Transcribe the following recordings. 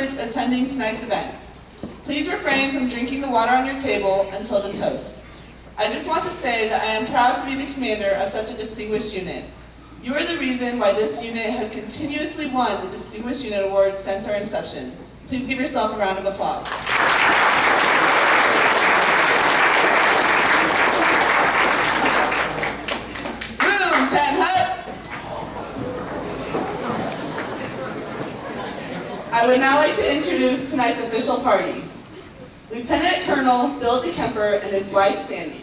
members attending tonight's event. Please refrain from drinking the water on your table until the toast. I just want to say that I am proud to be the commander of such a distinguished unit. You are the reason why this unit has continuously won the Distinguished Unit Award since our inception. Please give yourself a round of applause. Room 10 Hut. I would now like to introduce tonight's official party. Lieutenant Colonel Bill DeKemper and his wife Sandy.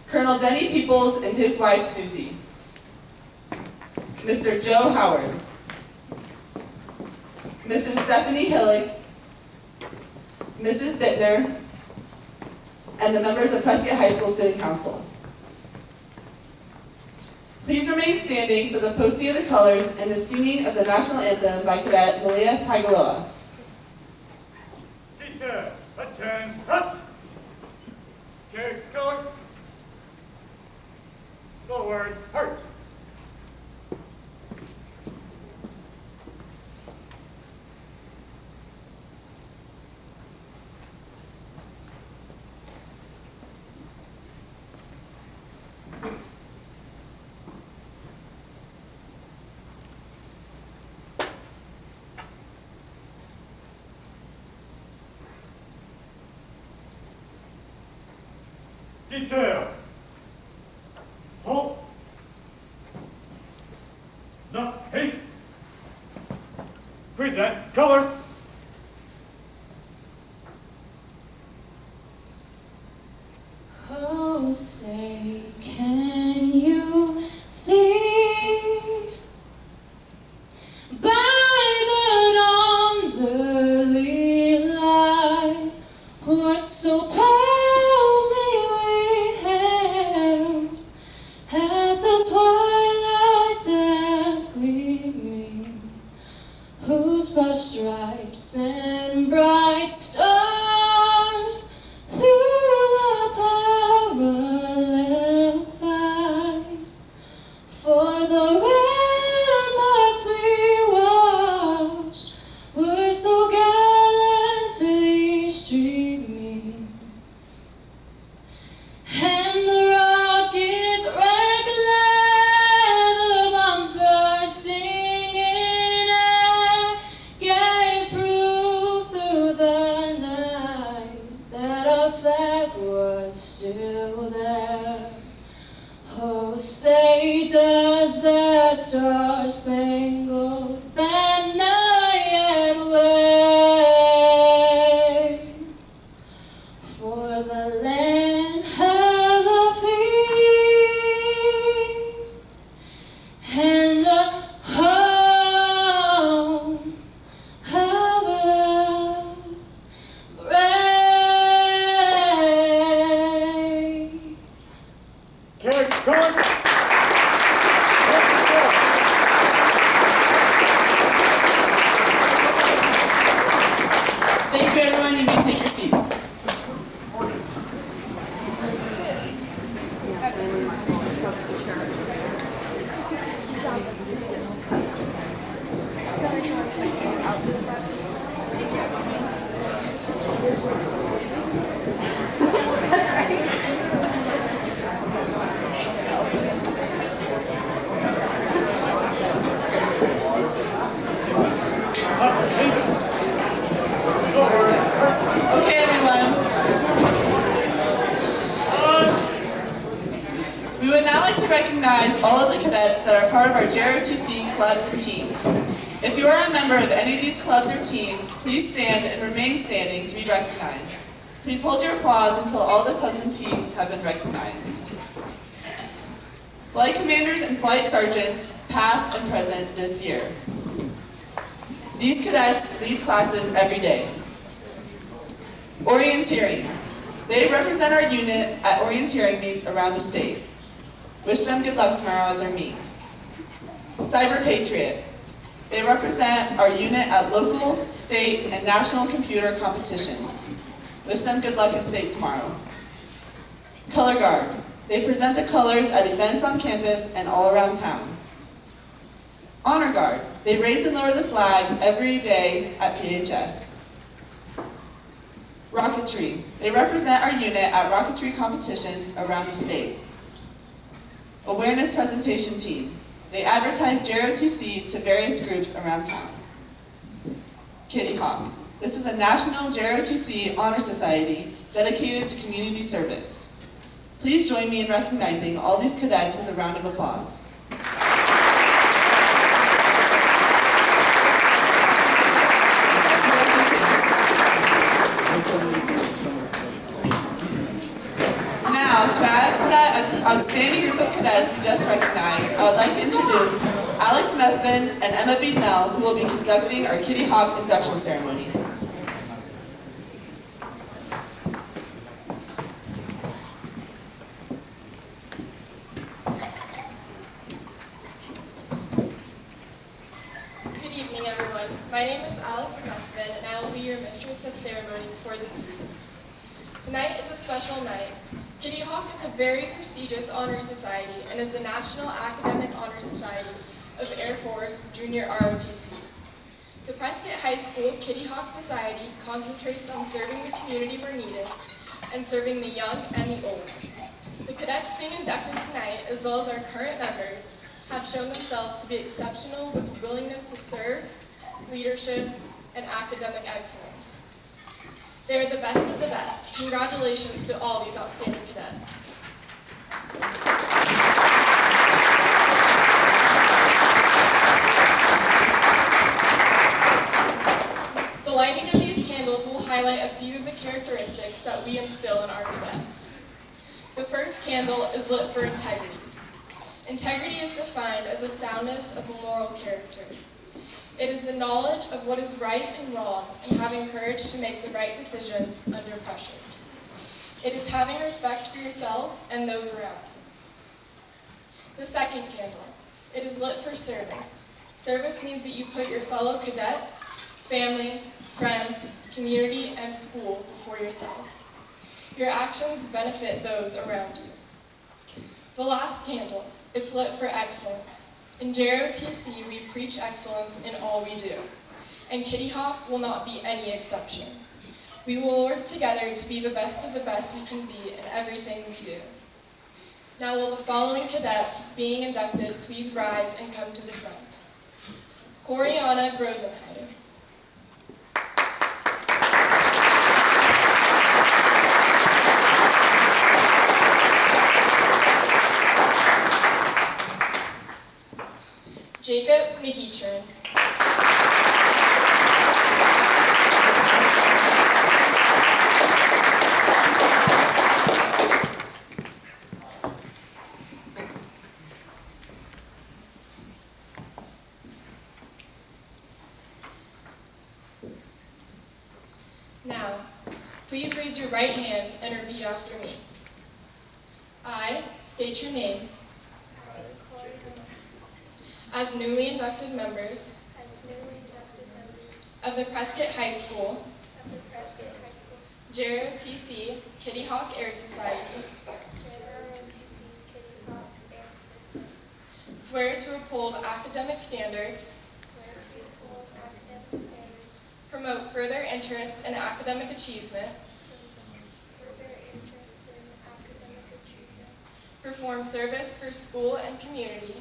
Colonel Denny Peoples and his wife Susie. Mr. Joe Howard. Mrs. Stephanie Hillick. Mrs. Bittner. And the members of Prescott High School Student Council. Please remain standing for the posting of the colors and the singing of the national anthem by Cadet Malia Taigaloa. Teacher, attend, hut! Okay, color. Forward, heart. Detail. Halt. Stop. Haste. Present colors. Oh, say, can you see by the dawn's early light what so proudly we hailed at the twilight's last gleaming, whose broad stripes and bright stars through the perilous fight for the ramparts we watched were so gallantly streaming, and the rockets' red glare, the bombs bursting in air, gave proof through the night that our flag was still there. Oh, say, does that star-spangled banner yet wave for the land of the free and the home of the brave? Okay, colors. Thank you, everyone. You may take your seats. Okay, everyone. We would now like to recognize all of the cadets that are part of our JROTC clubs and teams. If you are a member of any of these clubs or teams, please stand and remain standing to be recognized. Please hold your applause until all the clubs and teams have been recognized. Flight commanders and flight sergeants, past and present this year. These cadets lead classes every day. Orienteering. They represent our unit at orienteering meets around the state. Wish them good luck tomorrow at their meet. Cyber Patriot. They represent our unit at local, state, and national computer competitions. Wish them good luck at state tomorrow. Color Guard. They present the colors at events on campus and all around town. Honor Guard. They raise and lower the flag every day at PHS. Rocketry. They represent our unit at rocketry competitions around the state. Awareness Presentation Team. They advertise JROTC to various groups around town. Kitty Hawk. This is a national JROTC honor society dedicated to community service. Please join me in recognizing all these cadets with a round of applause. Now, to add to that outstanding group of cadets we just recognized, I would like to introduce Alex Methvin and Emma Beadnell, who will be conducting our Kitty Hawk induction ceremony. Good evening, everyone. My name is Alex Methvin, and I will be your Mistress of Ceremonies for this evening. Tonight is a special night. Kitty Hawk is a very prestigious honor society and is the National Academic Honor Society of Air Force Junior ROTC. The Prescott High School Kitty Hawk Society concentrates on serving the community where needed and serving the young and the old. The cadets being inducted tonight, as well as our current members, have shown themselves to be exceptional with willingness to serve, leadership, and academic excellence. They are the best of the best. Congratulations to all these outstanding cadets. The lighting of these candles will highlight a few of the characteristics that we instill in our cadets. The first candle is lit for integrity. Integrity is defined as a soundness of moral character. It is the knowledge of what is right and wrong and having courage to make the right decisions under pressure. It is having respect for yourself and those around you. The second candle. It is lit for service. Service means that you put your fellow cadets, family, friends, community, and school before yourself. Your actions benefit those around you. The last candle. It's lit for excellence. In JROTC, we preach excellence in all we do, and Kitty Hawk will not be any exception. We will work together to be the best of the best we can be in everything we do. Now will the following cadets being inducted please rise and come to the front. Coriana Grosenheider. Jacob McGeechern. Now, please raise your right hand and repeat after me. I state your name. As newly inducted members of the Prescott High School JROTC Kitty Hawk Air Society, swear to uphold academic standards, promote further interest in academic achievement, perform service for school and community,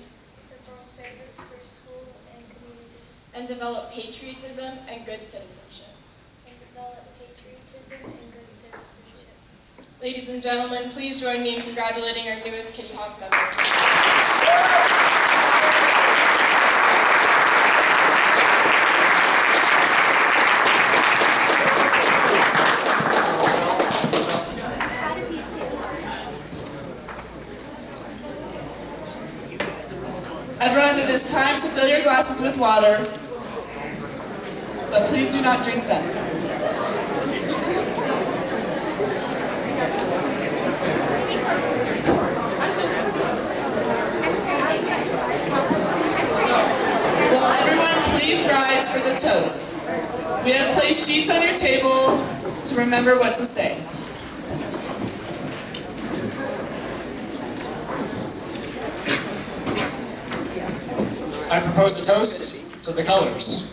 and develop patriotism and good citizenship. Ladies and gentlemen, please join me in congratulating our newest Kitty Hawk member. Everyone, it is time to fill your glasses with water, but please do not drink them. Will everyone please rise for the toast? We have placed sheets on your table to remember what to say. I propose a toast to the colors.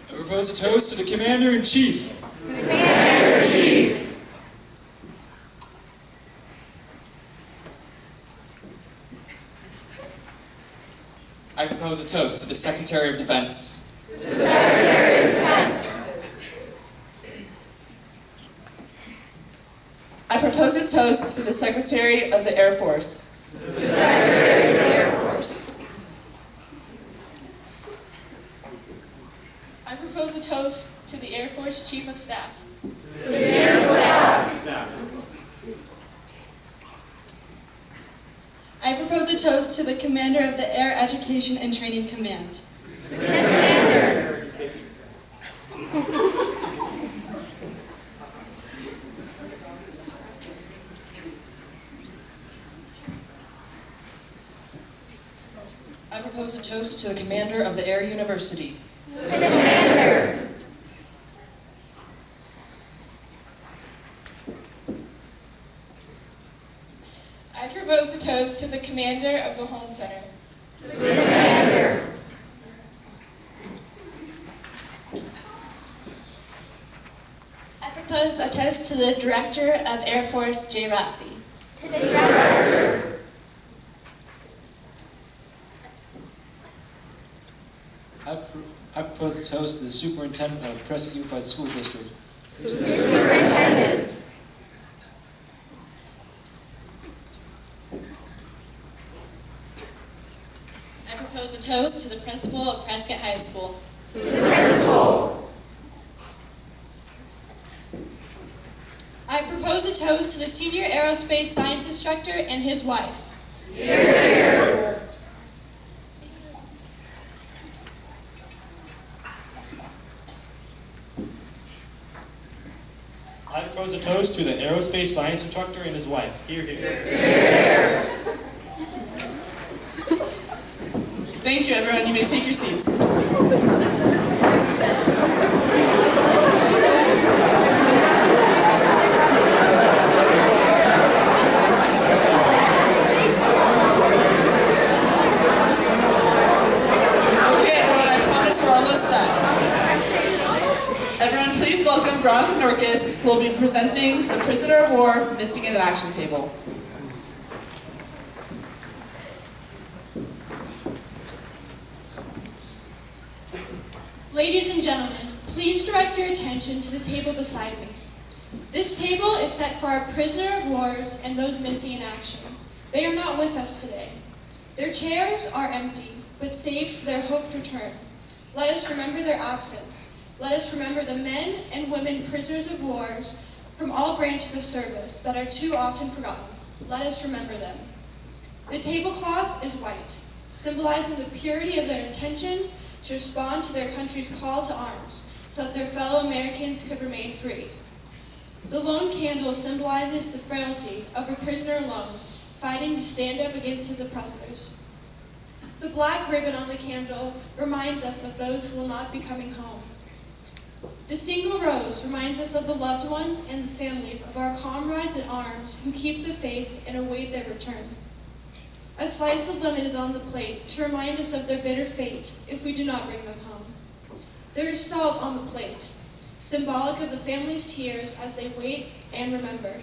I propose a toast to the Commander-in-Chief. I propose a toast to the Secretary of Defense. I propose a toast to the Secretary of the Air Force. I propose a toast to the Air Force Chief of Staff. I propose a toast to the Commander of the Air Education and Training Command. I propose a toast to the Commander of the Air University. I propose a toast to the Commander of the Home Center. I propose a toast to the Director of Air Force JROTC. I propose a toast to the Superintendent of Prescott Unified School District. I propose a toast to the Principal of Prescott High School. I propose a toast to the Senior Aerospace Science Instructor and his wife. I propose a toast to the Aerospace Science Instructor and his wife. Hear, hear. Thank you, everyone. You may take your seats. Okay, everyone, I promise we're almost done. Everyone, please welcome Veronica Norkus, who will be presenting the Prisoner of War Missing in Action Table. Ladies and gentlemen, please direct your attention to the table beside me. This table is set for our prisoner of wars and those missing in action. They are not with us today. Their chairs are empty, but saved for their hoped return. Let us remember their absence. Let us remember the men and women prisoners of wars from all branches of service that are too often forgotten. Let us remember them. The tablecloth is white, symbolizing the purity of their intentions to respond to their country's call to arms, so that their fellow Americans could remain free. The lone candle symbolizes the frailty of a prisoner alone, fighting to stand up against his oppressors. The black ribbon on the candle reminds us of those who will not be coming home. The single rose reminds us of the loved ones and the families of our comrades in arms who keep the faith and await their return. A slice of lemon is on the plate to remind us of their bitter fate if we do not bring them home. There is salt on the plate, symbolic of the family's tears as they wait and remember.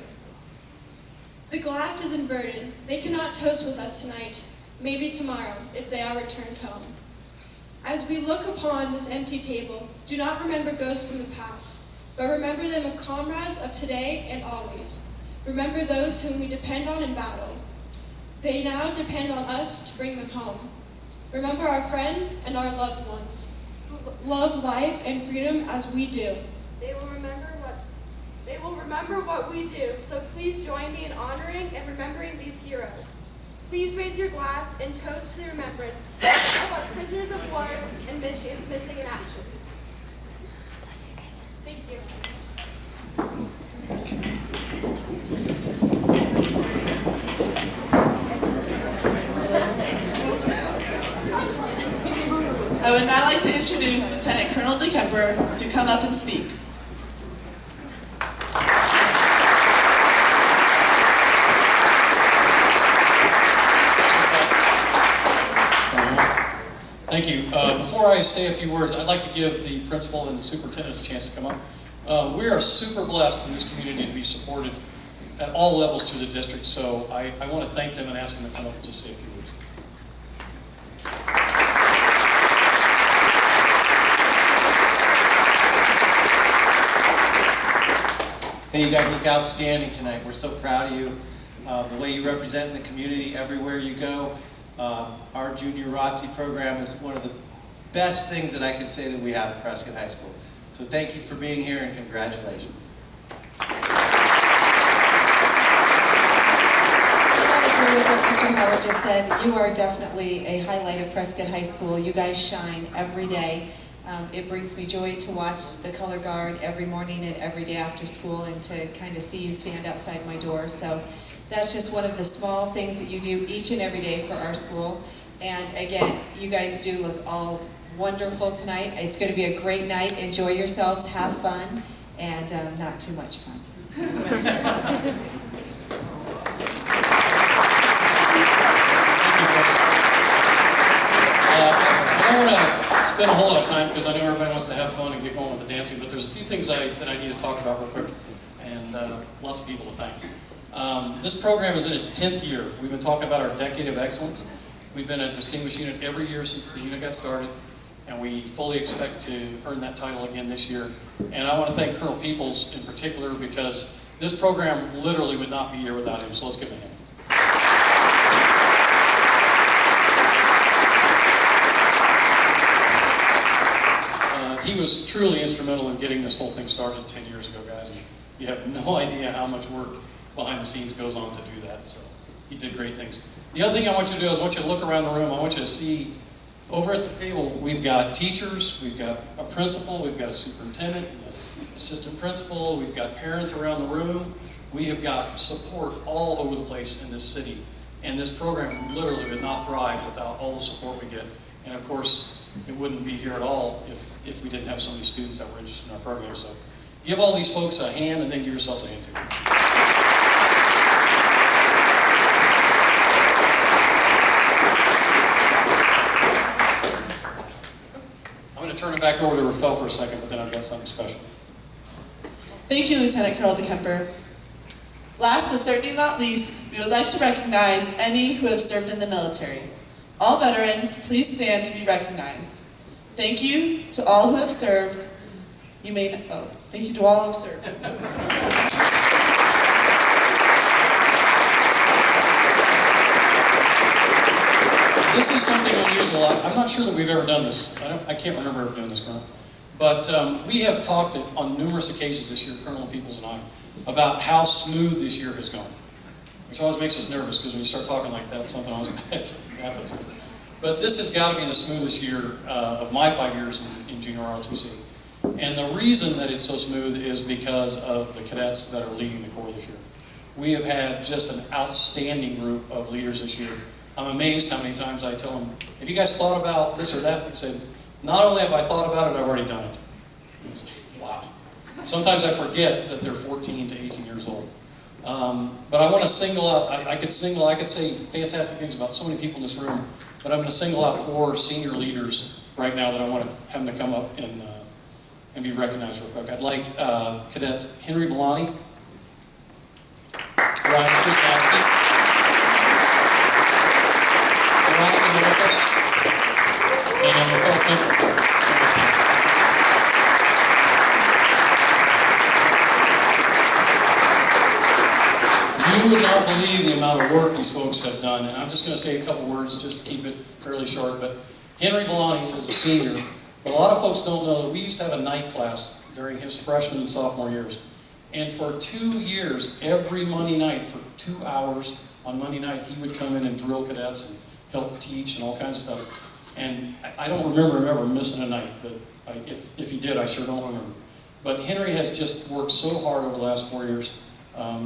The glass is inverted. They cannot toast with us tonight, maybe tomorrow if they are returned home. As we look upon this empty table, do not remember ghosts from the past, but remember them of comrades of today and always. Remember those whom we depend on in battle. They now depend on us to bring them home. Remember our friends and our loved ones. Love life and freedom as we do. They will remember what we do, so please join me in honoring and remembering these heroes. Please raise your glass and toast to the remembrance of our prisoners of war and missing in action. Thank you. I would now like to introduce Lieutenant Colonel DeKemper to come up and speak. Thank you. Before I say a few words, I'd like to give the principal and the superintendent a chance to come up. We are super blessed in this community to be supported at all levels through the district, so I want to thank them and ask them to come up and just say a few words. Hey, you guys look outstanding tonight. We're so proud of you. The way you represent the community everywhere you go. Our junior ROTC program is one of the best things that I can say that we have at Prescott High School. So thank you for being here and congratulations. I agree with what Mr. Howard just said. You are definitely a highlight of Prescott High School. You guys shine every day. It brings me joy to watch the color guard every morning and every day after school and to kind of see you stand outside my door. So that's just one of the small things that you do each and every day for our school. And again, you guys do look all wonderful tonight. It's going to be a great night. Enjoy yourselves, have fun, and not too much fun. I don't want to spend a whole lot of time because I know everybody wants to have fun and get going with the dancing, but there's a few things that I need to talk about real quick, and lots of people to thank. This program is in its 10th year. We've been talking about our decade of excellence. We've been a distinguished unit every year since the unit got started, and we fully expect to earn that title again this year. And I want to thank Colonel Peoples in particular because this program literally would not be here without him, so let's give him a hand. He was truly instrumental in getting this whole thing started 10 years ago, guys. And you have no idea how much work behind the scenes goes on to do that. So he did great things. The other thing I want you to do is I want you to look around the room. I want you to see over at the table, we've got teachers, we've got a principal, we've got a superintendent, assistant principal, we've got parents around the room. We have got support all over the place in this city. And this program literally would not thrive without all the support we get. And of course, it wouldn't be here at all if we didn't have so many students that were interested in our program. So give all these folks a hand and then give yourselves a hand too. I'm going to turn it back over to Rafael for a second, but then I've got something special. Thank you, Lieutenant Colonel DeKemper. Last but certainly not least, we would like to recognize any who have served in the military. All veterans, please stand to be recognized. Thank you to all who have served. Thank you to all who have served. This is something unusual. I'm not sure that we've ever done this. I can't remember ever doing this, Colonel. But we have talked on numerous occasions this year, Colonel Peoples and I, about how smooth this year has gone. Which always makes us nervous because when you start talking like that, something always bad happens. But this has got to be the smoothest year of my 5 years in junior ROTC. And the reason that it's so smooth is because of the cadets that are leading the Corps this year. We have had just an outstanding group of leaders this year. I'm amazed how many times I tell them, have you guys thought about this or that? And said, not only have I thought about it, I've already done it. And it's like, wow. Sometimes I forget that they're 14 to 18 years old. But I want to single out, I could say fantastic things about so many people in this room, but I'm going to single out 4 senior leaders right now that I want to have them to come up and be recognized real quick. I'd like cadets Henry Villani, Ryan Kusnowski, Veronica Novakos, and Rafael Temple. You would not believe the amount of work these folks have done, and I'm just going to say a couple words just to keep it fairly short, but Henry Villani is a senior, but a lot of folks don't know that we used to have a night class during his freshman and sophomore years, and for 2 years, every Monday night, for 2 hours on Monday night, he would come in and drill cadets and help teach and all kinds of stuff, and I don't remember him ever missing a night, but if he did, I sure don't remember. But Henry has just worked so hard over the last 4 years.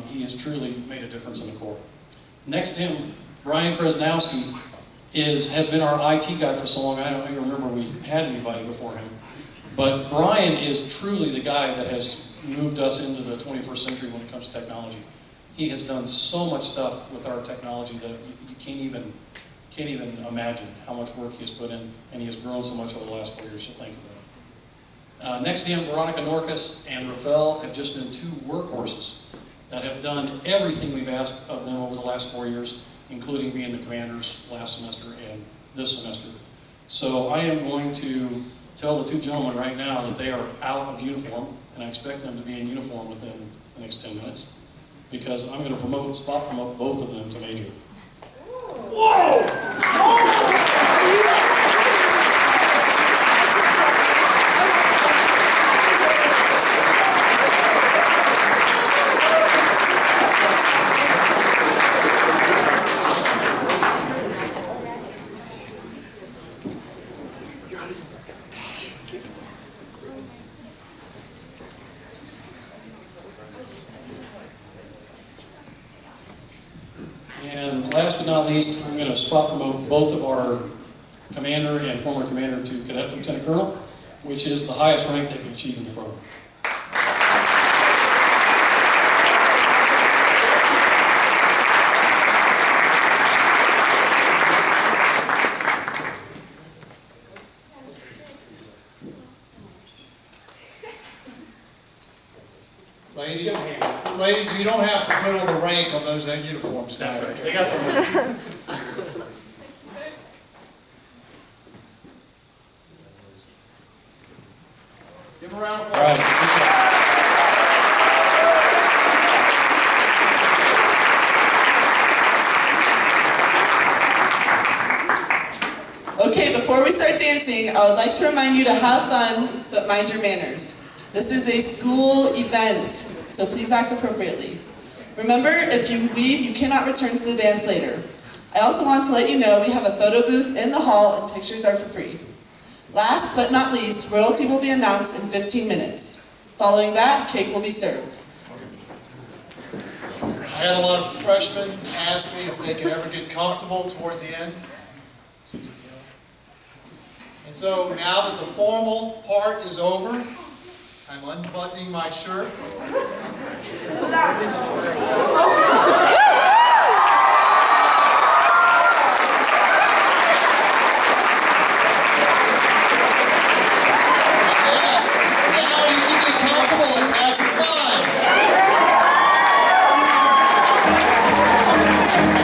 He has truly made a difference in the Corps. Next to him, Brian Presnowski has been our IT guy for so long, I don't even remember we had anybody before him. But Brian is truly the guy that has moved us into the 21st century when it comes to technology. He has done so much stuff with our technology that you can't can't even imagine how much work he has put in, and he has grown so much over the last 4 years, so thank you, brother. Next to him, Veronica Norcus and Rafael have just been two workhorses that have done everything we've asked of them over the last 4 years, including being the commanders last semester and this semester. So I am going to tell the two gentlemen right now that they are out of uniform, and I expect them to be in uniform within the next 10 minutes, because I'm going to spot promote both of them to major. And last but not least, I'm going to spot promote both of our commander and former commander to cadet lieutenant colonel, which is the highest rank they can achieve in the program. Ladies, you don't have to put on the rank on those uniforms tonight. That's right. They got some. Give them a round of All applause. right. Okay, before we start dancing, I would like to remind you to have fun, but mind your manners. This is a school event, so please act appropriately. Remember, if you leave, you cannot return to the dance later. I also want to let you know we have a photo booth in the hall and pictures are for free. Last but not least, royalty will be announced in 15 minutes. Following that, cake will be served. I had a lot of freshmen ask me if they could ever get comfortable towards the end. And so now that the formal part is over, I'm unbuttoning my shirt.